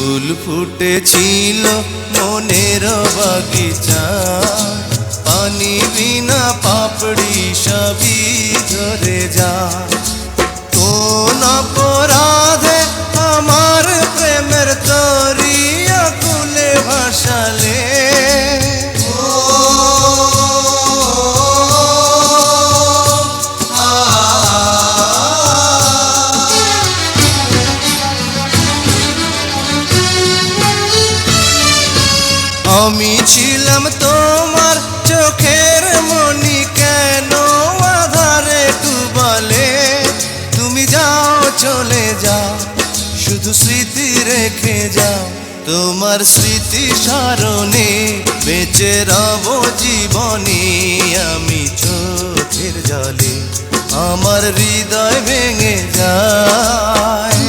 ফুল ফুটেছিল মনের বাগিচা, পানি বিনা পাপড়ি সবই ঝরে যায়। কোন অপরাধে আমার প্রেমের তরি আকুলে ভাসালে, আমি ছিলাম তোমার চোখের মনি, কেন আধারে ডুবালে? তুমি যাও চলে যাও, শুধু স্মৃতি রেখে যাও। তোমার স্মৃতি স্মরণে বেঁচে রব জীবনে। আমি চোখের জলে আমার হৃদয় ভেঙে যায়।